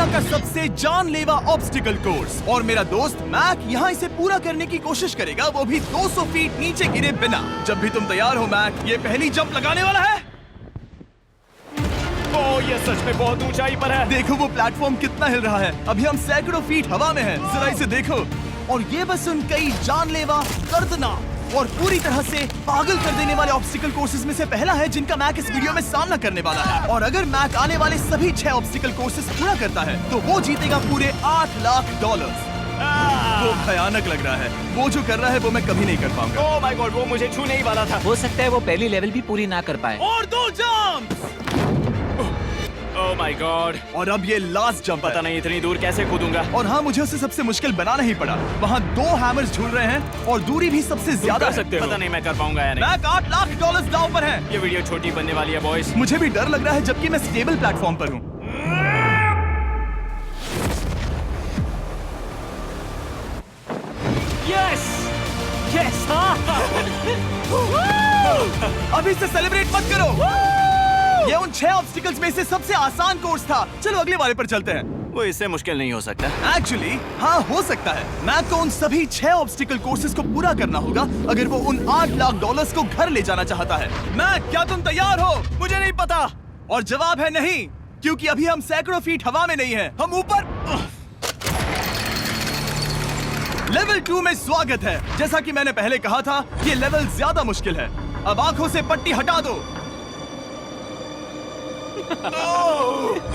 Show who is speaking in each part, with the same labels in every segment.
Speaker 1: दुनिया का सबसे जानलेवा ऑब्स्टिकल कोर्स, और मेरा दोस्त मैक यहाँ इसे पूरा करने की कोशिश करेगा, वो भी 200 फीट नीचे गिरे बिना। जब भी तुम तैयार हो मैक, ये पहली जंप लगाने वाला है।
Speaker 2: ओह, ये सच में बहुत ऊंचाई पर है।
Speaker 1: देखो वो प्लेटफॉर्म कितना हिल रहा है। अभी हम सैकड़ों फीट हवा में हैं। जरा इसे देखो। और ये बस उन कई जानलेवा, दर्दनाक और पूरी तरह से पागल कर देने वाले ऑब्स्टिकल कोर्सेज में से पहला है जिनका मैक इस वीडियो में सामना करने वाला है। और अगर मैक आने वाले सभी 6 ऑब्स्टिकल कोर्सेज पूरा करता है तो वो जीतेगा पूरे $8 लाख। वो भयानक लग रहा है। वो जो कर रहा है वो मैं कभी नहीं कर पाऊंगा।
Speaker 2: ओह माय गॉड, वो मुझे छूने ही वाला था।
Speaker 3: हो सकता है वो पहली लेवल भी पूरी ना कर पाए।
Speaker 1: और 2 जंप।
Speaker 2: Oh my God.
Speaker 1: और अब ये लास्ट जंप।
Speaker 2: पता नहीं इतनी दूर कैसे कूदूंगा।
Speaker 1: और हाँ, मुझे उसे सबसे मुश्किल बनाना ही पड़ा। वहाँ 2 हैमर्स झूल रहे हैं और दूरी भी सबसे ज्यादा
Speaker 2: कर सकते हो। पता नहीं मैं कर पाऊंगा या नहीं।
Speaker 1: मैक $8 लाख दांव पर है।
Speaker 2: ये वीडियो छोटी बनने वाली है बॉयज।
Speaker 1: मुझे भी डर लग रहा है जबकि मैं स्टेबल प्लेटफॉर्म पर हूँ।
Speaker 2: Yes yes.
Speaker 1: अभी से सेलिब्रेट मत करो। ये उन 6 ऑब्स्टिकल्स में से सबसे आसान कोर्स था। चलो अगले वाले पर चलते हैं।
Speaker 2: वो इससे मुश्किल नहीं हो सकता।
Speaker 1: एक्चुअली हाँ, हो सकता है। मैक को उन सभी 6 ऑब्स्टिकल कोर्सेज को पूरा करना होगा अगर वो उन $8 लाख को घर ले जाना चाहता है। मैक, क्या तुम तैयार हो?
Speaker 2: मुझे नहीं पता।
Speaker 1: और जवाब है नहीं, क्योंकि अभी हम सैकड़ों फीट हवा में नहीं हैं। हम ऊपर। लेवल 2 में स्वागत है। जैसा कि मैंने पहले कहा था, ये लेवल ज्यादा मुश्किल है। अब आंखों से पट्टी हटा दो।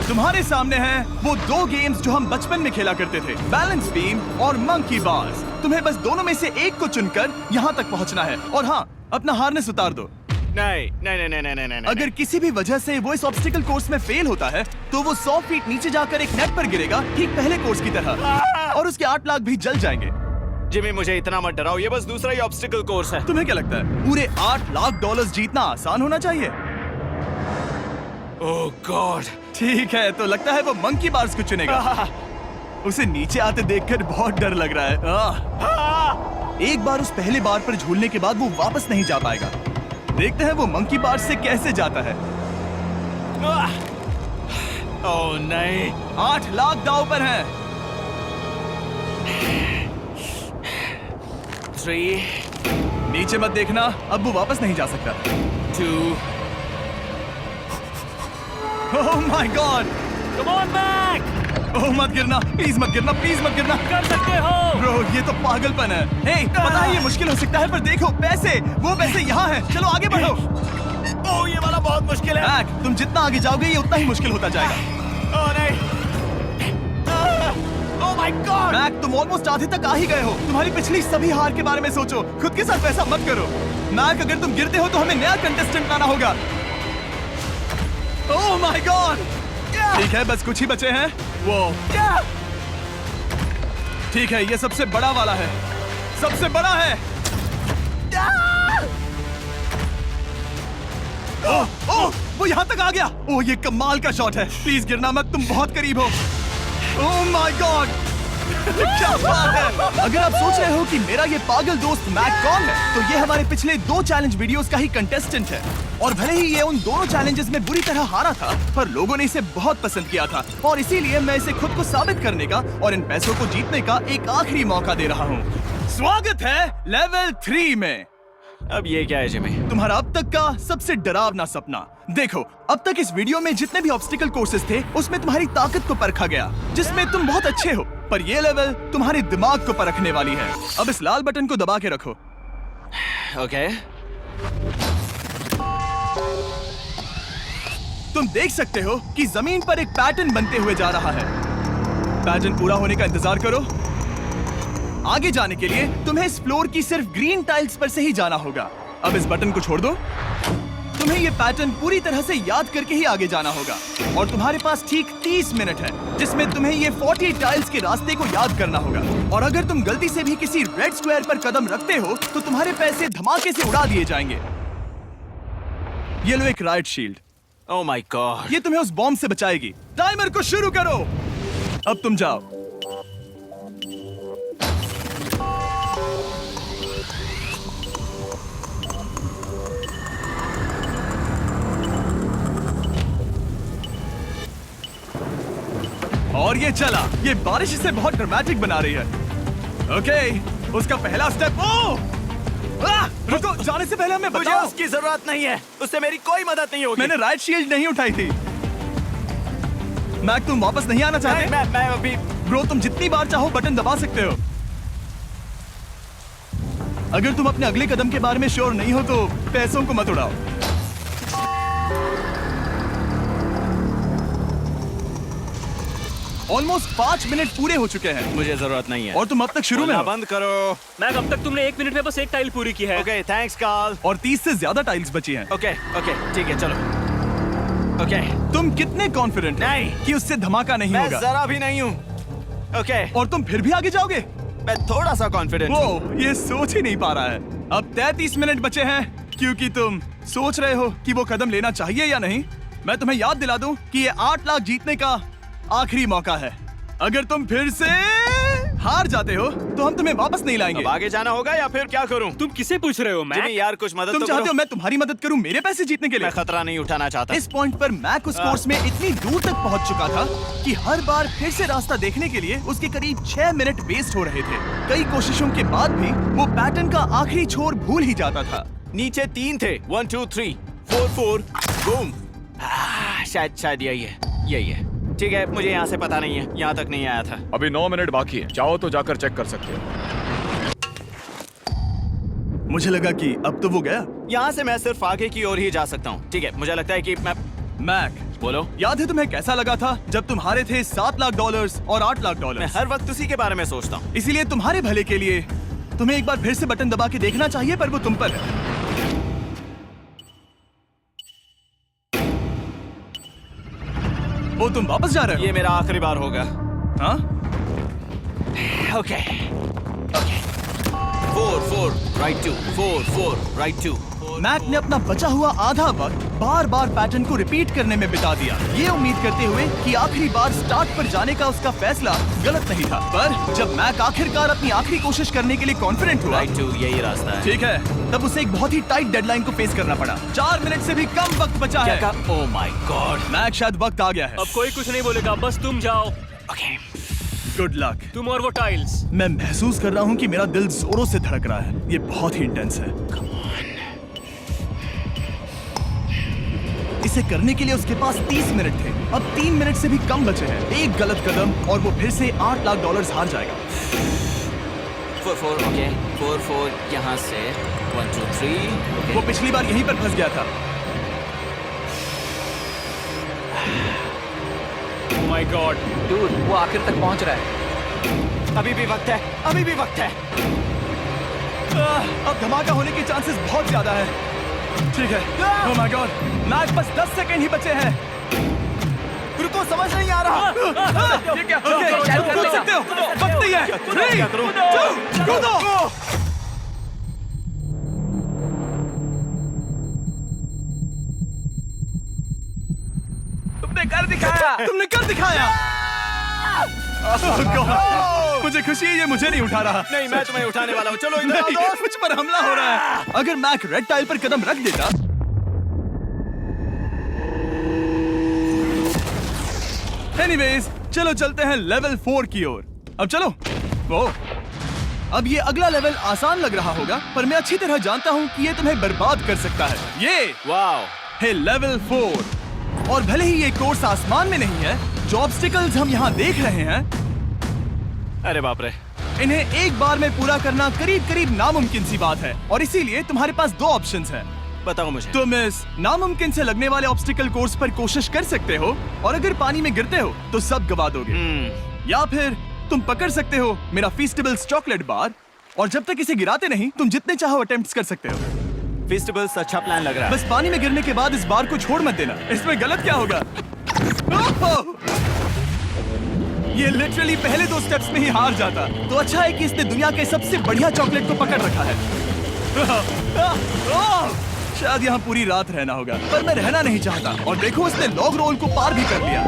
Speaker 1: तुम्हारे सामने हैं वो 2 गेम्स जो हम बचपन में खेला करते थे, बैलेंस बीम और मंकी बार्स। तुम्हें बस दोनों में से एक को चुनकर यहाँ तक पहुँचना है। और हाँ, अपना हार्नेस उतार दो।
Speaker 2: नहीं नहीं नहीं नहीं नहीं नहीं।
Speaker 1: अगर किसी भी वजह से वो इस ऑब्स्टिकल कोर्स में फेल होता है तो वो 100 फीट नीचे जाकर एक नेट पर गिरेगा, ठीक पहले कोर्स की तरह, और उसके 8 लाख भी जल जाएंगे।
Speaker 2: जिमी, मुझे इतना मत डराओ। ये बस दूसरा ही ऑब्स्टिकल कोर्स है।
Speaker 1: तुम्हें क्या लगता है पूरे $8 लाख जीतना आसान होना चाहिए?
Speaker 2: ओह गॉड।
Speaker 1: ठीक है, तो लगता है वो मंकी बार्स को चुनेगा। उसे नीचे आते देखकर बहुत डर लग रहा है। एक बार उस पहले बार पर झूलने के बाद वो वापस नहीं जा पाएगा। देखते हैं वो मंकी बार्स से कैसे जाता है।
Speaker 2: ओह नहीं।
Speaker 1: 8 लाख दांव पर हैं।
Speaker 2: 3
Speaker 1: नीचे मत देखना, अब वो वापस नहीं जा सकता।
Speaker 2: 2
Speaker 1: oh my god.
Speaker 2: Come on back.
Speaker 1: Oh मत गिरना, प्लीज मत गिरना, प्लीज मत गिरना।
Speaker 2: कर सकते हो।
Speaker 1: ब्रो, ये तो पागलपन है। हे, पता है ये मुश्किल हो सकता है, पर देखो पैसे, वो पैसे यहाँ हैं। चलो आगे बढ़ो।
Speaker 2: ओह, ये वाला बहुत मुश्किल है।
Speaker 1: मैक, तुम जितना आगे जाओगे ये उतना ही मुश्किल होता जाएगा।
Speaker 2: ओह नहीं। ओह माय गॉड।
Speaker 1: मैक, तुम ऑलमोस्ट आधे तक आ ही गए हो। तुम्हारी पिछली सभी हार के बारे में सोचो। खुद के साथ वैसा मत करो। मैक, अगर तुम गिरते हो तो हमें नया कंटेस्टेंट लाना होगा। ओह माय गॉड। ठीक है, बस कुछ ही बचे हैं। वो ठीक है, ये सबसे बड़ा वाला है। सबसे बड़ा है। ओह ओह, वो यहाँ तक आ गया। ओह, ये कमाल का शॉट है। प्लीज गिरना मत, तुम बहुत करीब हो। ओह माय गॉड, क्या बात है। अगर आप सोच रहे हो कि मेरा ये पागल दोस्त मैक कौन है, तो ये हमारे पिछले 2 चैलेंज वीडियोस का ही कंटेस्टेंट है। और भले ही ये उन दोनों चैलेंजेस में बुरी तरह हारा था, पर लोगों ने इसे बहुत पसंद किया था, और इसीलिए मैं इसे खुद को साबित करने का और इन पैसों को जीतने का एक आखिरी मौका दे रहा हूँ। स्वागत है लेवल 3 में।
Speaker 2: अब ये क्या है जिमी?
Speaker 1: तुम्हारा अब तक का सबसे डरावना सपना। देखो, अब तक इस वीडियो में जितने भी ऑब्स्टिकल कोर्सेज थे उसमें तुम्हारी ताकत को परखा गया, जिसमें तुम बहुत अच्छे हो, पर ये लेवल तुम्हारे दिमाग को परखने वाली है। अब इस लाल बटन को दबा के रखो।
Speaker 2: ओके।
Speaker 1: तुम देख सकते हो कि जमीन पर एक पैटर्न बनते हुए जा रहा है। पैटर्न पूरा होने का इंतजार करो। आगे जाने के लिए तुम्हें इस फ्लोर की सिर्फ ग्रीन टाइल्स पर से ही जाना होगा। अब इस बटन को छोड़ दो। तुम्हें ये पैटर्न पूरी तरह से याद करके ही आगे जाना होगा, और तुम्हारे पास ठीक 30 मिनट है जिसमें तुम्हें ये 40 टाइल्स के रास्ते को याद करना होगा। और अगर तुम गलती से भी किसी रेड स्क्वायर पर कदम रखते हो तो तुम्हारे पैसे धमाके से उड़ा दिए जाएंगे। ये लो एक right shield.
Speaker 2: Oh my God.
Speaker 1: ये तुम्हें उस बॉम्ब से बचाएगी। टाइमर को शुरू करो। अब तुम जाओ। और ये चला। ये बारिश इसे बहुत ड्रामेटिक बना रही है। ओके, उसका पहला स्टेप। रुको, जाने से पहले हमें
Speaker 2: मुझे
Speaker 1: बताओ।
Speaker 2: उसकी जरूरत नहीं है, उससे मेरी कोई मदद नहीं होगी।
Speaker 1: मैंने राइट शील्ड नहीं उठाई थी। मैक, तुम वापस नहीं आना चाहते?
Speaker 2: मैं अभी
Speaker 1: ब्रो, तुम जितनी बार चाहो बटन दबा सकते हो। अगर तुम अपने अगले कदम के बारे में श्योर नहीं हो तो पैसों को मत उड़ाओ। ऑलमोस्ट 5 मिनट पूरे हो चुके हैं
Speaker 2: मुझे जरूरत नहीं है।
Speaker 1: और तुम अब तक शुरू में
Speaker 2: बोलना
Speaker 1: हो।
Speaker 2: बंद करो।
Speaker 4: मैक, अब तक तुमने 1 मिनट में बस एक टाइल पूरी की है।
Speaker 2: Okay, thanks Carl.
Speaker 1: और 30 से ज्यादा टाइल्स बची हैं।
Speaker 2: ओके ठीक है, चलो। ओके,
Speaker 1: तुम कितने कॉन्फिडेंट
Speaker 2: नहीं।
Speaker 1: कि उससे धमाका नहीं
Speaker 2: मैं
Speaker 1: होगा?
Speaker 2: जरा भी नहीं हूँ। ओके,
Speaker 1: और तुम फिर भी आगे जाओगे?
Speaker 2: मैं थोड़ा सा कॉन्फिडेंट हूँ।
Speaker 1: वो ये सोच ही नहीं पा रहा है। अब 33 मिनट बचे हैं क्योंकि तुम सोच रहे हो कि वो कदम लेना चाहिए या नहीं। मैं तुम्हें याद दिला दूं कि ये 8 लाख जीतने का आखिरी मौका है। अगर तुम फिर से हार जाते हो तो हम तुम्हें वापस नहीं लाएंगे।
Speaker 2: अब आगे जाना होगा या फिर क्या करूं?
Speaker 4: तुम किसे पूछ रहे हो मैक?
Speaker 2: जिमी यार, कुछ मदद
Speaker 1: तुम
Speaker 2: तो
Speaker 1: चाहते
Speaker 2: करो।
Speaker 1: हो मैं तुम्हारी मदद करूं मेरे पैसे जीतने के लिए?
Speaker 2: मैं खतरा नहीं उठाना चाहता।
Speaker 1: इस पॉइंट पर मैक उस कोर्स में इतनी दूर तक पहुंच चुका था कि हर बार फिर से रास्ता देखने के लिए उसके करीब 6 मिनट वेस्ट हो रहे थे। कई कोशिशों के बाद भी वो पैटर्न का आखिरी छोर भूल ही जाता था।
Speaker 2: नीचे 3 थे। 1 2 3 4 4 बूम। शायद यही है। ठीक है, मुझे यहाँ से पता नहीं है, यहाँ तक नहीं आया था।
Speaker 5: अभी 9 मिनट बाकी है, चाहो तो जाकर चेक कर सकते हो।
Speaker 1: मुझे लगा कि अब तो वो गया।
Speaker 2: यहाँ से मैं सिर्फ आगे की ओर ही जा सकता हूँ। ठीक है, मुझे लगता है कि मैं
Speaker 1: मैक,
Speaker 2: बोलो।
Speaker 1: याद है तुम्हें कैसा लगा था जब तुम हारे थे $7 लाख और $8 लाख?
Speaker 2: मैं हर वक्त उसी के बारे में सोचता हूँ।
Speaker 1: इसीलिए तुम्हारे भले के लिए तुम्हें एक बार फिर से बटन दबा के देखना चाहिए, पर वो तुम पर है। वो तुम वापस जा रहे
Speaker 2: ये मेरा आखिरी बार होगा।
Speaker 1: हो? हाँ?
Speaker 2: Okay 4 right 2 4 right 2।
Speaker 1: मैक ने अपना बचा हुआ आधा वक्त बार बार पैटर्न को रिपीट करने में बिता दिया, ये उम्मीद करते हुए कि आखिरी बार स्टार्ट पर जाने का उसका फैसला गलत नहीं था। पर जब मैक आखिरकार अपनी आखिरी कोशिश करने के लिए कॉन्फिडेंट हुआ,
Speaker 2: राइट 2 यही रास्ता है।
Speaker 1: ठीक है, तब उसे एक बहुत ही टाइट डेडलाइन को फेस करना पड़ा। 4 मिनट से भी कम वक्त बचा
Speaker 2: क्या
Speaker 1: है।
Speaker 2: कहा? ओह माय गॉड।
Speaker 1: मैक, शायद वक्त आ गया है।
Speaker 4: अब कोई कुछ नहीं बोलेगा, बस तुम जाओ।
Speaker 2: Okay,
Speaker 1: good luck.
Speaker 4: तुम और वो टाइल्स।
Speaker 1: मैं महसूस कर रहा हूँ कि मेरा दिल जोरों से धड़क रहा है। ये बहुत ही इंटेंस है। इसे करने के लिए उसके पास 30 मिनट थे। अब 3 मिनट से भी कम बचे हैं। एक गलत कदम और वो फिर से $8 लाख हार जाएगा।
Speaker 2: 4 ओके 4 यहाँ से 1 2 3।
Speaker 1: वो पिछली बार यहीं पर फंस गया था।
Speaker 4: ओह माय गॉड।
Speaker 3: डूड, वो आखिर तक पहुंच रहा है।
Speaker 2: अभी भी वक्त है।
Speaker 1: अब धमाका होने के चांसेस बहुत ज्यादा है। ठीक है। ओह माय गॉड, मैक, बस 10 सेकंड ही बचे हैं।
Speaker 2: रुको, समझ नहीं आ रहा।
Speaker 1: ये क्या? ओके, तुम कूद सकते हो। वक्त नहीं है। 3 2 कूदो।
Speaker 3: तुमने कर दिखाया।
Speaker 1: Oh God, मुझे खुशी है ये मुझे नहीं उठा रहा।
Speaker 2: नहीं, मैं तुम्हें उठाने वाला हूँ। चलो इधर आओ
Speaker 1: नहीं,
Speaker 2: दोस्त।
Speaker 1: मुझ पर हमला हो रहा है। अगर मैक रेड टाइल पर कदम रख देता एनीवेज, चलो चलते हैं लेवल 4 की ओर। अब चलो। वो अब ये अगला लेवल आसान लग रहा होगा, पर मैं अच्छी तरह जानता हूँ कि ये तुम्हें बर्बाद कर सकता है। ये
Speaker 2: वाओ,
Speaker 1: है लेवल 4। और भले ही ये कोर्स आसमान में नहीं है, जो ऑब्स्टिकल्स हम यहाँ देख रहे हैं,
Speaker 2: अरे बाप रे।
Speaker 1: इन्हें एक बार में पूरा करना करीब करीब नामुमकिन सी बात है। और इसीलिए तुम्हारे पास 2 ऑप्शंस हैं।
Speaker 2: बताओ मुझे।
Speaker 1: तुम इस नामुमकिन से लगने वाले ऑब्स्टिकल कोर्स पर कोशिश कर सकते हो, और अगर पानी में गिरते हो तो सब गवा दोगे। या फिर तुम पकड़ सकते हो मेरा फीस्टेबल्स चॉकलेट बार, और जब तक इसे गिराते नहीं तुम जितने चाहो अटेम्प्ट्स कर सकते हो।
Speaker 2: फेस्टिवल्स अच्छा प्लान लग रहा है।
Speaker 1: बस पानी में गिरने के बाद इस बार को छोड़ मत देना। इसमें गलत क्या होगा? ओह! ये लिटरली पहले 2 स्टेप्स में ही हार जाता। तो अच्छा है कि इसने दुनिया के सबसे बढ़िया चॉकलेट को पकड़ रखा है। शायद यहाँ पूरी रात रहना होगा, पर मैं रहना नहीं चाहता। और देखो, इसने लॉग रोल को पार भी कर लिया।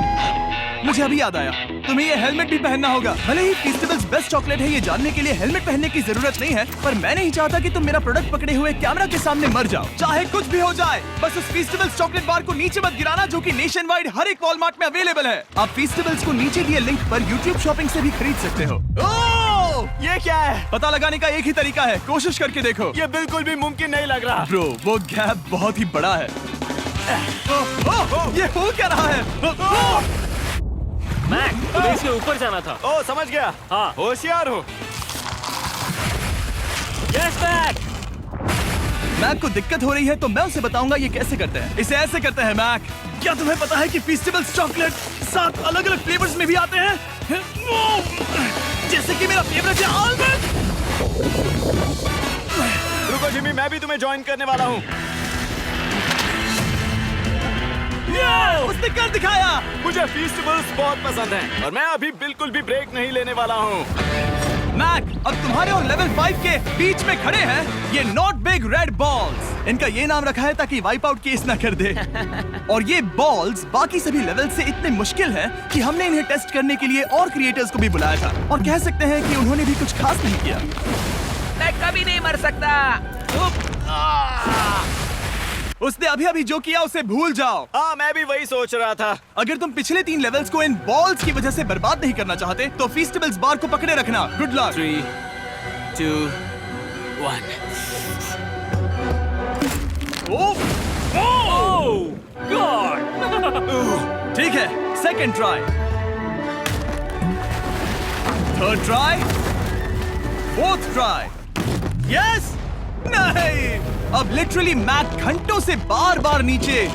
Speaker 1: मुझे अभी याद आया, तुम्हें ये हेलमेट भी पहनना होगा। भले ही फीस्टेबल्स बेस्ट चॉकलेट है ये जानने के लिए हेलमेट पहनने की जरूरत नहीं है, पर मैं नहीं चाहता कि तुम मेरा प्रोडक्ट पकड़े हुए कैमरा के सामने मर जाओ। चाहे कुछ भी हो जाए, बस उस फीस्टेबल्स चॉकलेट बार को नीचे मत गिराना, जो कि नेशन वाइड हर एक वॉलमार्ट में अवेलेबल है। आप फीस्टेबल्स को नीचे दिए लिंक पर YouTube शॉपिंग से भी खरीद सकते हो। ओह!
Speaker 2: ये क्या है?
Speaker 1: पता लगाने का एक ही तरीका है, कोशिश करके देखो।
Speaker 2: ये बिल्कुल भी मुमकिन नहीं लग रहा।
Speaker 1: ब्रो, वो गैप बहुत ही बड़ा है। ये हो क्या रहा है?
Speaker 4: मैक, तुम्हें इसके ऊपर जाना था।
Speaker 2: ओ, समझ गया।
Speaker 4: हाँ।
Speaker 2: होशियार हो।
Speaker 4: Yes Mac.
Speaker 1: मैक को दिक्कत हो रही है तो मैं उसे बताऊंगा ये कैसे करते हैं। इसे ऐसे करते हैं मैक। क्या तुम्हें पता है कि फीस्टेबल्स चॉकलेट 7 अलग-अलग फ्लेवर्स में भी आते हैं? जैसे कि मेरा फेवरेट है आलमंड।
Speaker 2: रुको जिमी, मैं भी तुम्हें ज्वाइन करने वाला हूँ।
Speaker 1: उसने कर दिखाया।
Speaker 2: मुझे फीस्टेबल्स बहुत पसंद हैं और मैं अभी बिल्कुल भी ब्रेक नहीं लेने वाला हूँ।
Speaker 1: मैक, अब तुम्हारे और लेवल 5 के बीच में खड़े हैं ये नॉट बिग रेड बॉल्स। इनका ये नाम रखा है ताकि वाइप आउट केस ना कर दे। और ये बॉल्स बाकी सभी लेवल से इतने मुश्किल हैं कि हमने इन्हें टेस्ट करने के लिए और क्रिएटर्स को भी बुलाया था, और कह सकते हैं कि उन्होंने भी कुछ खास नहीं किया।
Speaker 3: मैं कभी नहीं मर सकता।
Speaker 1: उसने अभी जो किया उसे भूल जाओ।
Speaker 2: हाँ, मैं भी वही सोच रहा था।
Speaker 1: अगर तुम पिछले 3 लेवल्स को इन बॉल्स की वजह से बर्बाद नहीं करना चाहते तो फीस्टेबल्स बार को पकड़े रखना। Good luck.
Speaker 2: 3, 2, 1।
Speaker 4: ओह गॉड।
Speaker 1: ठीक है, second try, third try, fourth try. Yes! नहीं! अब लिटरली मैक घंटों से बार बार नीचे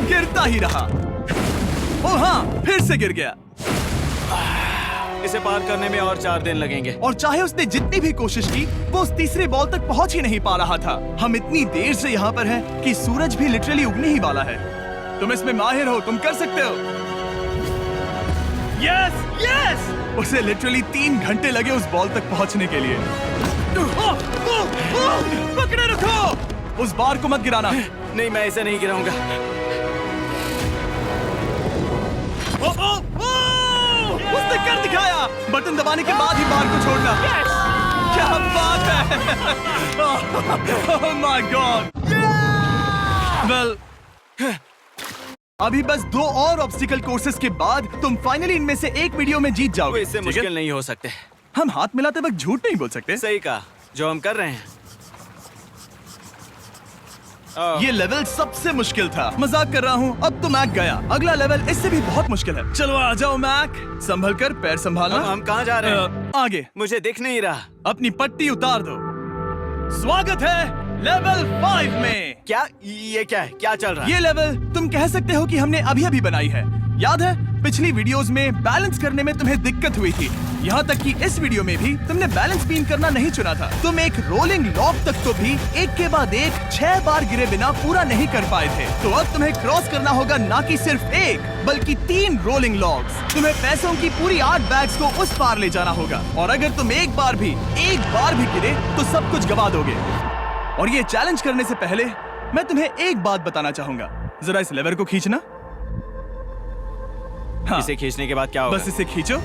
Speaker 1: गिरता ही रहा। ओ हाँ, फिर से गिर गया।
Speaker 2: इसे पार करने में और 4 दिन लगेंगे।
Speaker 1: और चाहे उसने जितनी भी कोशिश की, वो उस तीसरे बॉल तक पहुंच ही नहीं पा रहा था। हम इतनी देर से यहाँ पर हैं कि सूरज भी लिटरली उगने ही वाला है। तुम इसमें माहिर हो, तुम कर सकते हो। यस! यस! उसे लिटरली 3 घंटे लगे उस बॉल तक पहुंचने के लिए। पकड़े रखो! उस बार को मत गिराना।
Speaker 2: नहीं, मैं इसे नहीं गिराऊंगा।
Speaker 1: उसने कर दिखाया। बटन दबाने के बाद ही बार को छोड़ना। क्या बात है! ओह माय गॉड! वेल, अभी बस 2 और ऑब्स्टिकल कोर्सेस के बाद तुम फाइनली इनमें से एक वीडियो में जीत
Speaker 2: वो
Speaker 1: जाओगे।
Speaker 2: इससे
Speaker 1: ठीक है?
Speaker 2: मुश्किल नहीं हो सकते।
Speaker 1: हम हाथ मिलाते वक्त झूठ नहीं बोल सकते।
Speaker 2: सही कहा, जो हम कर रहे हैं।
Speaker 1: ये लेवल सबसे मुश्किल था। मजाक कर रहा हूँ। अब तो मैक गया। अगला लेवल इससे भी बहुत मुश्किल है। चलो आ जाओ मैक। संभल कर, पैर संभालना।
Speaker 2: हम कहाँ जा रहे हैं?
Speaker 1: आगे।
Speaker 2: मुझे दिख नहीं रहा।
Speaker 1: अपनी पट्टी उतार दो। स्वागत है लेवल 5 में।
Speaker 2: क्या? ये क्या है? क्या चल रहा है?
Speaker 1: ये लेवल तुम कह सकते हो कि हमने अभी बनाई है। याद है पिछली वीडियोस में बैलेंस करने में तुम्हें दिक्कत हुई थी, यहाँ तक कि इस वीडियो में भी तुमने बैलेंस बीम करना नहीं चुना था। तुम एक रोलिंग लॉक तक तो भी एक के बाद एक 6 बार गिरे बिना पूरा नहीं कर पाए थे। तो अब तुम्हें क्रॉस करना होगा ना कि सिर्फ एक बल्कि 3 रोलिंग लॉक्स। तुम्हें पैसों की पूरी 8 बैग्स को उस पार ले जाना होगा, और अगर तुम एक बार भी गिरे तो सब कुछ गवा दोगे। और ये चैलेंज करने से पहले मैं तुम्हें एक बात बताना चाहूंगा। जरा इस लेवर को खींचना। हाँ,
Speaker 2: इसे खींचने के बाद क्या होगा?
Speaker 1: बस इसे खींचो।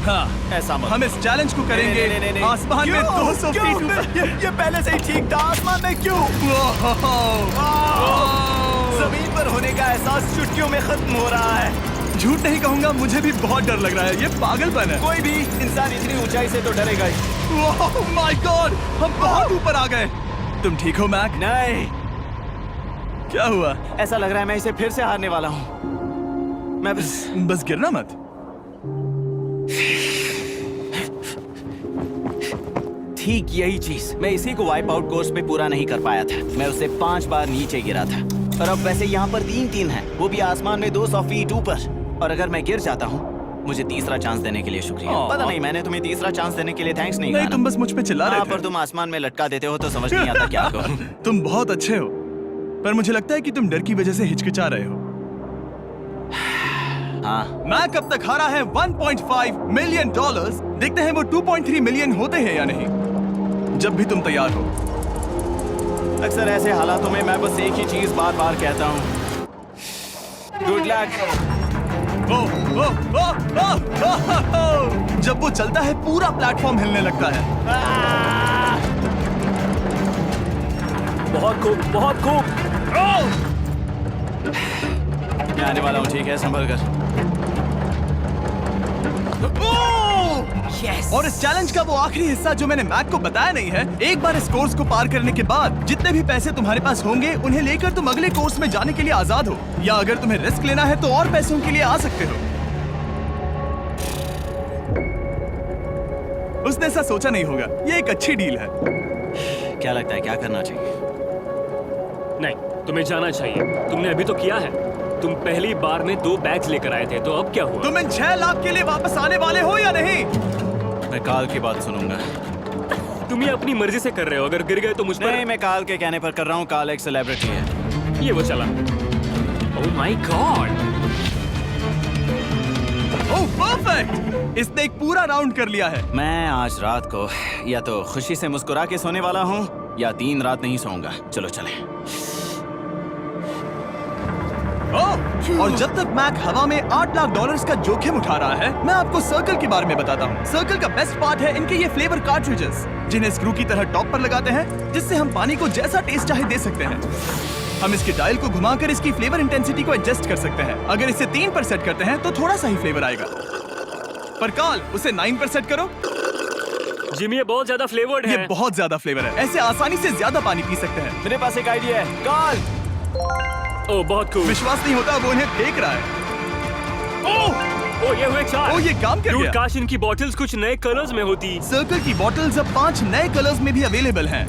Speaker 1: हाँ,
Speaker 2: ऐसा मत।
Speaker 1: हम इस चैलेंज को करेंगे
Speaker 2: नहीं।
Speaker 1: आसमान में 200
Speaker 2: क्यों?
Speaker 1: फीट।
Speaker 2: ये पहले से ही ठीक था। आसमान में क्यों? जमीन पर होने का एहसास चुटकियों में खत्म हो रहा है।
Speaker 1: झूठ नहीं कहूंगा, मुझे भी बहुत डर लग रहा है। ये पागलपन है।
Speaker 2: कोई भी इंसान इतनी ऊंचाई से तो डरेगा ही।
Speaker 1: ओह माय गॉड, हम बहुत ऊपर आ गए। तुम ठीक हो मैक?
Speaker 2: नहीं,
Speaker 1: क्या हुआ?
Speaker 2: ऐसा लग रहा है मैं इसे फिर से हारने वाला हूँ। मैं
Speaker 1: बस गिरना मत।
Speaker 2: ठीक यही चीज मैं इसी को वाइप आउट कोर्स पे पूरा नहीं कर पाया था। मैं उससे 5 बार नीचे गिरा था, और अब वैसे यहाँ पर 3 हैं, वो भी आसमान में 200 फीट ऊपर। और अगर मैं गिर जाता हूँ, मुझे तीसरा चांस देने के लिए शुक्रिया। पता नहीं, मैंने तुम्हें तीसरा चांस देने के लिए थैंक्स नहीं कहा ना।
Speaker 1: तुम बस मुझ पे चिल्ला रहे थे।
Speaker 2: पर तुम आसमान में लटका देते हो तो समझ नहीं आता क्या करूं।
Speaker 1: तुम बहुत अच्छे हो, पर मुझे लगता है कि तुम डर की वजह से हिचकिचा रहे हो।
Speaker 2: हाँ,
Speaker 1: मैक अब तक हारा है $1.5 मिलियन। देखते हैं वो 2.3 मिलियन होते हैं या नहीं। जब भी तुम तैयार हो।
Speaker 2: अक्सर ऐसे हालातों में मैं बस एक ही चीज बार बार कहता हूँ, गुड लक।
Speaker 1: ओ, ओ, ओ, ओ, ओ, ओ, ओ। जब वो चलता है पूरा प्लेटफॉर्म हिलने लगता है।
Speaker 4: बहुत खूब, बहुत खूब।
Speaker 2: मैं आने वाला हूँ, ठीक है, संभल कर।
Speaker 1: Yes. और इस चैलेंज का वो आखिरी हिस्सा जो मैंने मैक को बताया नहीं है, एक बार इस कोर्स को पार करने के बाद जितने भी पैसे तुम्हारे पास होंगे उन्हें लेकर तुम अगले कोर्स में जाने के लिए आजाद हो, या अगर तुम्हें रिस्क लेना है तो और पैसों के लिए आ सकते हो। उसने ऐसा सोचा नहीं होगा, ये एक अच्छी डील है।
Speaker 2: क्या लगता है क्या करना चाहिए?
Speaker 4: नहीं, तुम्हें जाना चाहिए। तुमने अभी तो किया है। तुम पहली बार में 2 बैग्स लेकर आए थे, तो अब क्या हुआ?
Speaker 1: तुम इन 6 लाख के लिए वापस आने वाले हो या नहीं?
Speaker 2: मैं काल की बात सुनूंगा।
Speaker 4: तुम ये अपनी मर्जी से कर रहे हो। अगर गिर गए तो मुझ पर।
Speaker 2: नहीं, मैं काल के कहने पर कर रहा हूँ। काल एक सेलिब्रिटी है।
Speaker 4: ये वो चला। ओह माय गॉड।
Speaker 1: Oh perfect! इसने एक पूरा राउंड कर लिया है।
Speaker 2: मैं आज रात को या तो खुशी से मुस्कुरा के सोने वाला हूँ या 3 रात नहीं सोऊंगा। चलो चलें।
Speaker 1: और जब तक मैक हवा में $8 लाख का जोखिम उठा रहा है, मैं आपको सर्कल के बारे में बताता हूँ। सर्कल का बेस्ट पार्ट है इनके ये फ्लेवर कार्ट्रिजेस, जिन्हें स्क्रू की तरह टॉप पर लगाते हैं, जिससे हम पानी को जैसा टेस्ट चाहे दे सकते हैं। हम इसके डायल को घुमाकर इसकी फ्लेवर इंटेंसिटी को एडजस्ट कर सकते हैं। अगर इसे 3 पर सेट करते हैं तो थोड़ा सा ही फ्लेवर आएगा, पर काल उसे 9 पर सेट करो।
Speaker 4: जिमी, ये बहुत ज्यादा फ्लेवर्ड है।
Speaker 1: ये बहुत ज्यादा फ्लेवर है, ऐसे आसानी से ज्यादा पानी पी सकते हैं।
Speaker 2: मेरे पास एक आइडिया है। काल,
Speaker 4: ओह बहुत खूब।
Speaker 1: विश्वास नहीं होता, वो उन्हें फेंक रहा है।
Speaker 4: ओह ये हुए 4।
Speaker 1: ओह, ये काम कर
Speaker 4: Dude,
Speaker 1: गया।
Speaker 4: काश इनकी बॉटल्स कुछ नए कलर्स में होती।
Speaker 1: सर्कल की बॉटल्स अब 5 नए कलर्स में भी अवेलेबल हैं।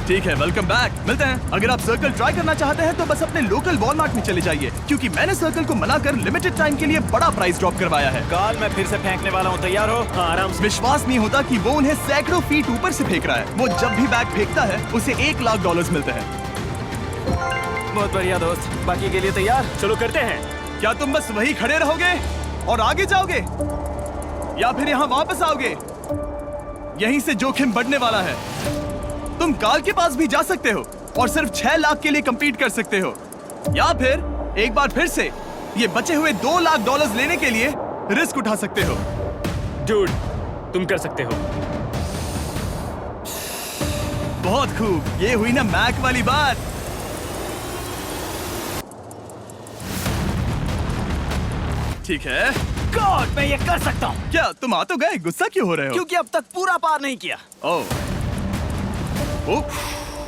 Speaker 1: ठीक है, वेलकम बैक। मिलते हैं। अगर आप सर्कल ट्राई करना चाहते हैं तो बस अपने लोकल वॉलमार्ट में चले जाइए, क्योंकि मैंने सर्कल को मना कर लिमिटेड टाइम के लिए बड़ा प्राइस ड्रॉप करवाया है।
Speaker 2: काल, मैं फिर से फेंकने वाला हूँ। तैयार हो?
Speaker 4: हाँ, आराम से।
Speaker 1: विश्वास नहीं होता कि वो उन्हें सैकड़ों फीट ऊपर से फेंक रहा है। वो जब भी बैग फेंकता है उसे $1 लाख मिलते हैं।
Speaker 2: बहुत बढ़िया दोस्त, बाकी के लिए तैयार?
Speaker 4: चलो करते हैं।
Speaker 1: क्या तुम बस वही खड़े रहोगे और आगे जाओगे, या फिर यहाँ वापस आओगे? यहीं से जोखिम बढ़ने वाला है। तुम काल के पास भी जा सकते हो और सिर्फ 6 लाख के लिए compete कर सकते हो, या फिर एक बार फिर से ये बचे हुए $2 लाख लेने के लिए रिस्क उठा सकते हो।
Speaker 4: डूड, तुम कर सकते हो।
Speaker 1: बहुत खूब, ये हुई ना मैक वाली बात। ठीक है।
Speaker 2: गॉड, मैं ये कर सकता हूँ।
Speaker 1: क्या तुम आ तो गए, गुस्सा क्यों हो रहे हो?
Speaker 2: क्योंकि अब तक पूरा पार नहीं किया।
Speaker 1: ओह,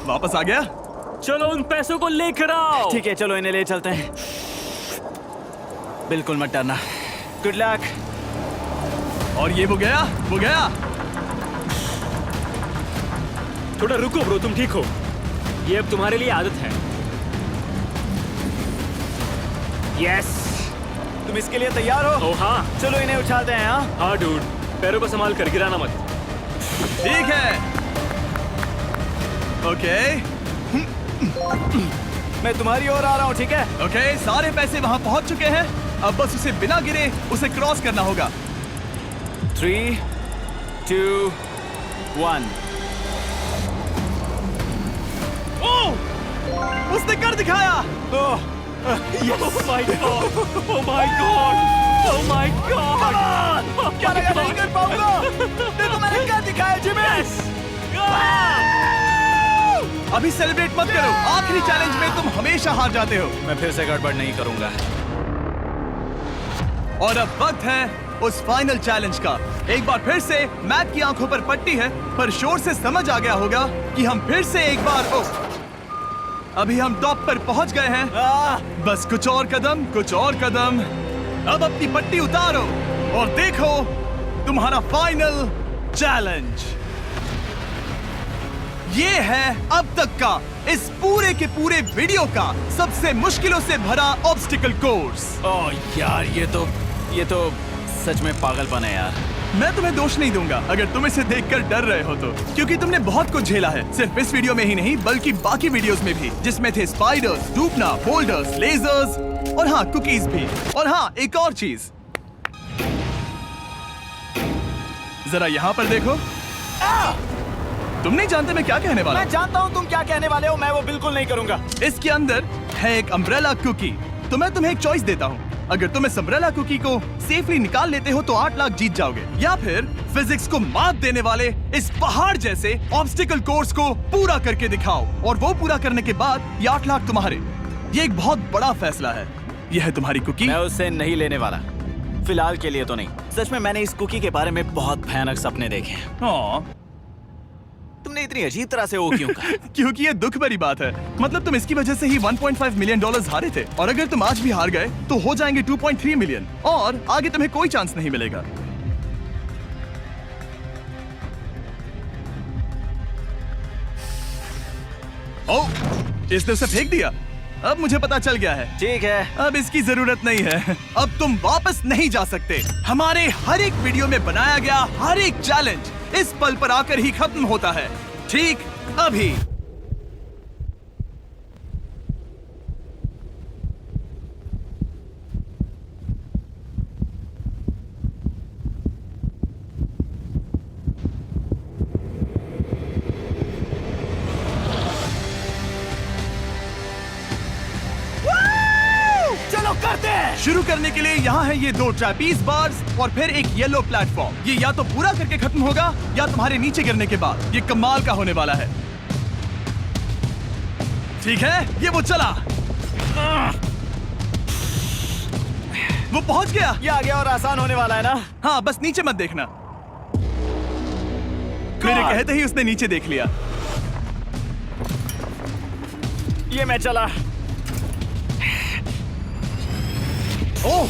Speaker 1: वापस आ गया।
Speaker 4: चलो उन पैसों को लेकर आओ।
Speaker 2: ठीक है, चलो इन्हें ले चलते हैं। बिल्कुल मत डरना। Good luck.
Speaker 1: और ये वो गया, वो गया।
Speaker 4: थोड़ा रुको ब्रो, तुम ठीक हो। ये अब तुम्हारे लिए आदत है। यस।
Speaker 2: तुम इसके लिए तैयार हो?
Speaker 4: ओह हाँ।
Speaker 2: चलो इन्हें उठाते हैं। हाँ,
Speaker 4: हाँ डूड, पैरों को संभाल कर, गिराना मत।
Speaker 1: ठीक है। ओके,
Speaker 2: मैं तुम्हारी ओर आ रहा हूँ, ठीक है?
Speaker 1: ओके, सारे पैसे वहां पहुंच चुके हैं। अब बस उसे बिना गिरे उसे क्रॉस करना होगा।
Speaker 2: 3, 2, 1।
Speaker 1: ओह, उसने कर दिखाया।
Speaker 2: ओह,
Speaker 4: Oh my God! Oh my God! Oh my God!
Speaker 2: क्या लगा नहीं कर पाऊंगा? देखो मैंने क्या दिखाया जिमी।
Speaker 1: अभी सेलिब्रेट मत करो, आखिरी चैलेंज में तुम हमेशा हार जाते हो।
Speaker 2: मैं फिर से गड़बड़ नहीं करूंगा।
Speaker 1: और अब वक्त है उस फाइनल चैलेंज का। एक बार फिर से मैक की आंखों पर पट्टी है, पर शोर से समझ आ गया होगा कि हम फिर से एक बार अभी हम टॉप पर पहुंच गए हैं। बस कुछ और कदम, कुछ और कदम। अब अपनी पट्टी उतारो और देखो तुम्हारा फाइनल चैलेंज। ये है अब तक का इस पूरे के पूरे वीडियो का सबसे मुश्किलों से भरा ऑब्स्टिकल कोर्स।
Speaker 2: ओह यार, ये तो सच में पागलपन है यार।
Speaker 1: मैं तुम्हें दोष नहीं दूंगा अगर तुम इसे देखकर डर रहे हो तो, क्योंकि तुमने बहुत कुछ झेला है, सिर्फ इस वीडियो में ही नहीं बल्कि बाकी वीडियोस में भी, जिसमें थे स्पाइडर्स, डूबना, बोल्डर्स, लेजर्स और हाँ कुकीज भी। और हाँ, एक और चीज, जरा यहाँ पर देखो। तुम नहीं जानते मैं क्या कहने वाला
Speaker 2: मैं जानता हूँ तुम क्या कहने वाले हो, मैं वो बिल्कुल नहीं करूंगा।
Speaker 1: हूँ। इसके अंदर है एक अम्ब्रेला कुकी। तो मैं तुम्हें एक चॉइस देता हूँ। अगर तुम इस अम्ब्रेला कुकी को सेफली निकाल लेते हो तो 8 लाख जीत जाओगे, या फिर फिजिक्स को मात देने वाले इस पहाड़ जैसे ऑब्स्टिकल कोर्स को पूरा करके दिखाओ, और वो पूरा करने के बाद ये 8 लाख तुम्हारे। ये एक बहुत बड़ा फैसला है। यह है तुम्हारी कुकी।
Speaker 2: मैं उससे नहीं लेने वाला, फिलहाल के लिए तो नहीं। सच में मैंने इस कुकी के बारे में बहुत भयानक सपने देखे हैं।
Speaker 1: हाँ,
Speaker 2: तुमने इतनी अजीब तरह से वो क्यों कहा?
Speaker 1: क्योंकि ये दुख भरी बात है। मतलब तुम इसकी वजह से ही 1.5 मिलियन डॉलर्स हारे थे, और अगर तुम आज भी हार गए तो हो जाएंगे 2.3 मिलियन, और आगे तुम्हें कोई चांस नहीं मिलेगा। ओह, इसने उसे फेंक दिया। अब मुझे पता चल गया है।
Speaker 2: ठीक है,
Speaker 1: अब इसकी जरूरत नहीं है। अब तुम वापस नहीं जा सकते। हमारे हर एक वीडियो में बनाया गया हर एक चैलेंज इस पल पर आकर ही खत्म होता है, ठीक अभी।
Speaker 2: चलो करते हैं।
Speaker 1: शुरू करने के लिए यहाँ है ये 2 ट्रैपीज बार्स और फिर एक येलो प्लेटफॉर्म। ये या तो पूरा करके खत्म होगा या तुम्हारे नीचे गिरने के बाद। ये कमाल का होने वाला है। ठीक है, ये वो चला। वो पहुंच गया।
Speaker 2: ये आगे और आसान होने वाला है ना?
Speaker 1: हाँ, बस नीचे मत देखना। मेरे कहते ही उसने नीचे देख लिया।
Speaker 2: ये मैं चला।
Speaker 1: ओह,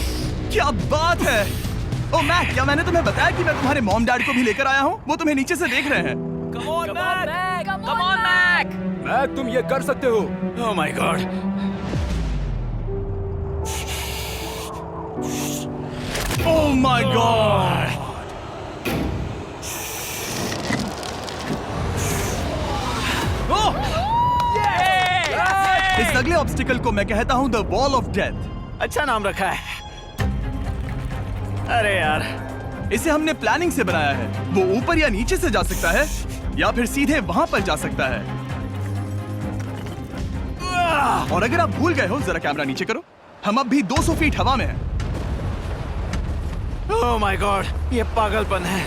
Speaker 1: क्या बात है। ओह मैक, क्या मैंने तुम्हें बताया कि मैं तुम्हारे मॉम डैड को भी लेकर आया हूँ? वो तुम्हें नीचे से देख रहे हैं।
Speaker 3: Come on Mac.
Speaker 5: मैक, तुम ये कर सकते हो।
Speaker 2: ओह my God.
Speaker 1: Oh my God. इस अगले ऑब्स्टिकल को मैं कहता हूँ द वॉल ऑफ डेथ।
Speaker 2: अच्छा नाम रखा है। अरे यार,
Speaker 1: इसे हमने प्लानिंग से बनाया है। वो ऊपर या नीचे से जा सकता है या फिर सीधे वहां पर जा सकता है। और अगर आप भूल गए हो, जरा कैमरा नीचे करो। हम अब भी 200 फीट हवा में हैं।
Speaker 2: ओह माय गॉड, ये पागलपन है।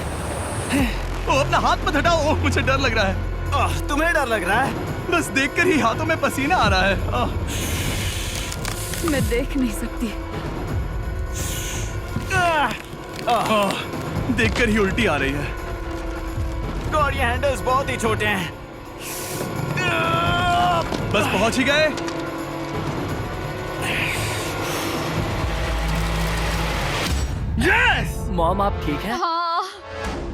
Speaker 1: ओ, अपना हाथ मत हटाओ। ओह, मुझे डर लग रहा है।
Speaker 2: तुम्हें डर लग रहा है?
Speaker 1: बस देखकर ही हाथों में पसीना आ रहा है।
Speaker 6: मैं देख नहीं सकती।
Speaker 1: देखकर ही उल्टी आ रही है।
Speaker 2: गॉड, ये हैंडल्स बहुत ही छोटे हैं।
Speaker 1: बस पहुंच ही गए। यस!
Speaker 3: मॉम, आप ठीक है?
Speaker 6: हाँ,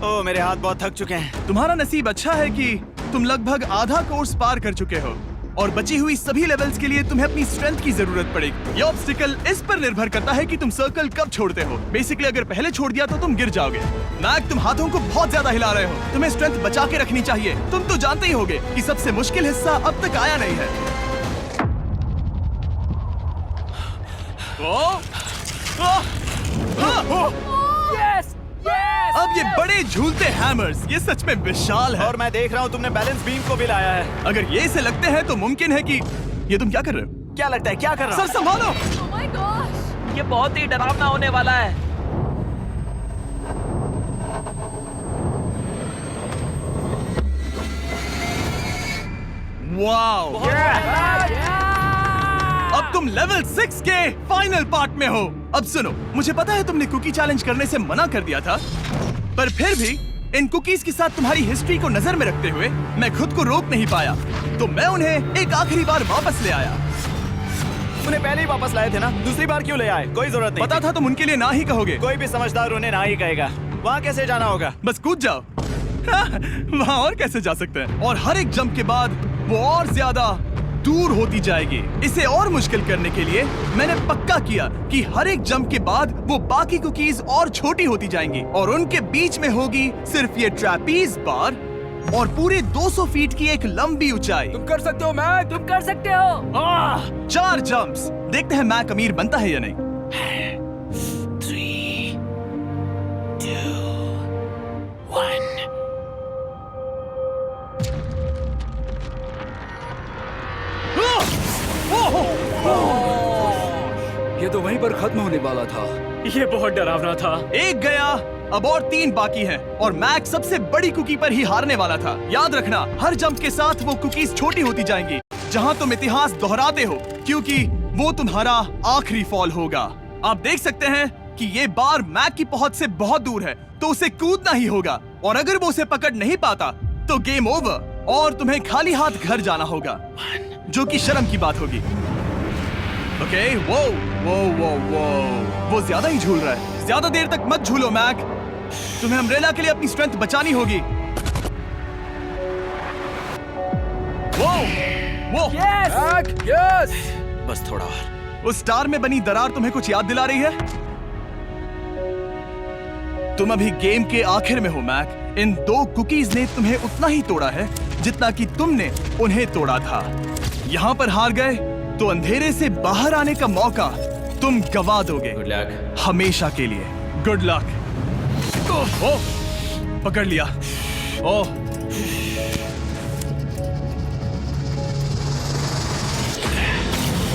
Speaker 2: ओह, मेरे हाथ बहुत थक चुके हैं।
Speaker 1: तुम्हारा नसीब अच्छा है कि तुम लगभग आधा कोर्स पार कर चुके हो, और बची हुई सभी लेवल्स के लिए तुम्हें अपनी स्ट्रेंथ की जरूरत पड़ेगी। ये ऑब्स्टिकल इस पर निर्भर करता है कि तुम सर्कल कब छोड़ते हो। बेसिकली अगर पहले छोड़ दिया तो तुम गिर जाओगे। मैक, तुम हाथों को बहुत ज्यादा हिला रहे हो। तुम्हें स्ट्रेंथ बचा के रखनी चाहिए। तुम तो जानते ही होगे कि सबसे मुश्किल हिस्सा अब तक आया नहीं है।
Speaker 3: Yes, yes.
Speaker 1: अब ये बड़े झूलते हैमर्स, ये सच में विशाल है।
Speaker 2: और मैं देख रहा हूँ तुमने बैलेंस बीम को भी लाया है।
Speaker 1: अगर ये इसे लगते हैं तो मुमकिन है कि ये तुम क्या कर रहे हो?
Speaker 2: क्या लगता है, क्या कर रहा
Speaker 1: सर संभालो।
Speaker 6: oh my gosh!
Speaker 3: ये बहुत ही डरावना होने वाला है।
Speaker 1: वाओ! अब तुम लेवल 6 के फाइनल पार्ट में हो। अब सुनो, मुझे पता है तुमने कुकी चैलेंज करने से मना कर दिया था, पर फिर भी इन कुकीज के साथ तुम्हारी हिस्ट्री को नजर में रखते हुए मैं खुद को रोक नहीं पाया, तो मैं उन्हें एक आखिरी बार वापस ले आया।
Speaker 2: उन्हें पहले ही वापस लाए थे ना, दूसरी बार क्यों ले आए? कोई जरूरत नहीं।
Speaker 1: पता था तुम उनके लिए ना ही कहोगे।
Speaker 2: कोई भी समझदार उन्हें ना ही कहेगा। वहाँ कैसे जाना होगा?
Speaker 1: बस कूद जाओ। वहाँ और कैसे जा सकते हैं? और हर एक जंप के बाद वो और ज्यादा दूर होती जाएगी। इसे और मुश्किल करने के लिए मैंने पक्का किया कि हर एक जंप के बाद वो बाकी कुकीज और छोटी होती जाएंगी, और उनके बीच में होगी सिर्फ ये ट्रैपीज बार और पूरे 200 फीट की एक लंबी ऊंचाई।
Speaker 5: तुम कर सकते हो मैक।
Speaker 3: तुम कर सकते हो।
Speaker 1: 4 जंप्स। देखते हैं मैक अमीर बनता है या नहीं।
Speaker 2: 3, 2, 1।
Speaker 7: ये तो वहीं पर खत्म होने वाला था।
Speaker 4: ये बहुत डरावना था।
Speaker 1: एक गया, अब और 3 बाकी हैं और मैक सबसे बड़ी कुकी पर ही हारने वाला था। याद रखना, हर जंप के साथ वो कुकीज छोटी होती जाएंगी, जहां तुम इतिहास दोहराते हो, क्योंकि वो तुम्हारा आखिरी फॉल होगा। आप देख सकते हैं कि ये बार मैक की पहुंच से बहुत दूर है, तो उसे कूदना ही होगा, और अगर वो उसे पकड़ नहीं पाता तो गेम ओवर और तुम्हें खाली हाथ घर जाना होगा, जो कि शर्म की बात होगी। ओके, वो ज्यादा ही झूल रहा है। ज्यादा देर तक मत झूलो मैक, तुम्हें अम्ब्रेला के लिए अपनी स्ट्रेंथ बचानी होगी। वो
Speaker 7: यस।
Speaker 2: बस थोड़ा और।
Speaker 1: उस स्टार में बनी दरार तुम्हें कुछ याद दिला रही है? तुम अभी गेम के आखिर में हो मैक। इन 2 कुकीज ने तुम्हें उतना ही तोड़ा है जितना कि तुमने उन्हें तोड़ा था। यहाँ पर हार गए तो अंधेरे से बाहर आने का मौका तुम गवा दोगे,
Speaker 2: गुड लक।
Speaker 1: हमेशा के लिए। Good luck. ओह, पकड़ लिया। ओह,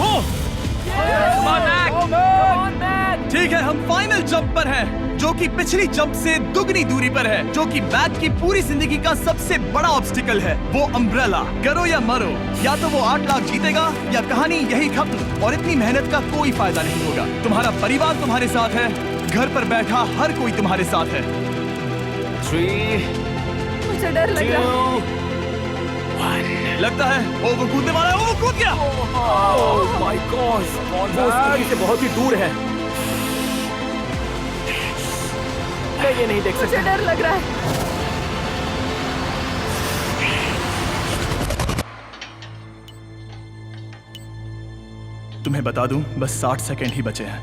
Speaker 1: ओह, ठीक है, हम फाइनल जंप पर हैं, जो कि पिछली जंप से दुगनी दूरी पर है, जो कि मैक की पूरी जिंदगी का सबसे बड़ा ऑब्स्टिकल है। वो अम्ब्रेला। करो या मरो, या तो वो 8 लाख जीतेगा या कहानी यही खत्म, और इतनी मेहनत का कोई फायदा नहीं होगा। तुम्हारा परिवार तुम्हारे साथ है, घर पर बैठा हर कोई तुम्हारे साथ है।
Speaker 2: 3,
Speaker 6: मुझे डर लग रहा है।
Speaker 2: 2, 1।
Speaker 1: लगता है वो कूदने वाला है। वो कूद गया।
Speaker 7: ओह माय गॉड, वो उस कुकी से बहुत ही दूर है। मैं ये नहीं देख
Speaker 6: मुझे
Speaker 7: सकता।
Speaker 6: डर लग रहा है।
Speaker 1: तुम्हें बता दूं, बस 60 सेकंड ही बचे हैं।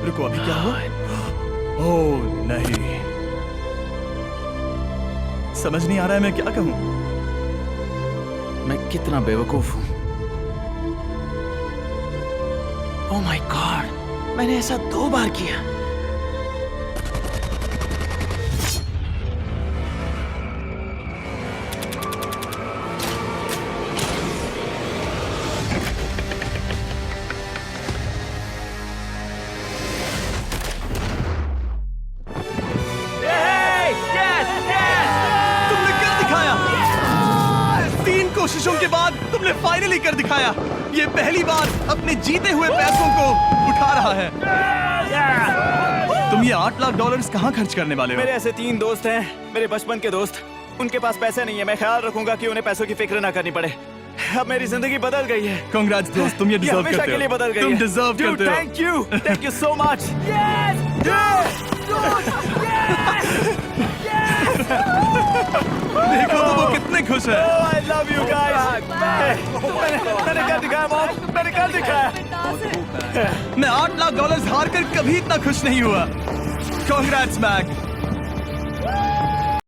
Speaker 1: रुको, अभी क्या हुआ? ओह नहीं, समझ नहीं आ रहा है मैं क्या कहूं।
Speaker 2: मैं कितना बेवकूफ हूँ। ओह माय गॉड, मैंने ऐसा 2 बार किया।
Speaker 1: तुमने कर दिखाया। 3 कोशिशों के बाद तुमने फाइनली कर दिखाया। ये पहली बार अपने जीते हुए पैसों को उठा रहा है। तुम ये $8 लाख कहाँ खर्च करने वाले हो?
Speaker 2: मेरे ऐसे 3 दोस्त हैं, मेरे बचपन के दोस्त। उनके पास पैसे नहीं है। मैं ख्याल रखूंगा कि उन्हें पैसों की फिक्र ना करनी पड़े। अब मेरी जिंदगी बदल गई है।
Speaker 1: कांग्रेट्स दोस्त, तुम ये डिजर्व
Speaker 2: हमेशा
Speaker 1: करते
Speaker 2: के लिए
Speaker 1: हो।
Speaker 2: बदल गई
Speaker 1: तुम
Speaker 2: है।
Speaker 1: डिजर्व करते हो।
Speaker 2: Thank you so much.
Speaker 1: देखो तो वो कितने खुश है।
Speaker 2: I love you guys. मैंने कर दिखाया मॉम, मैंने कर दिखाया।
Speaker 1: मैं $8 लाख हार कर कभी इतना खुश नहीं हुआ। Congrats Mac.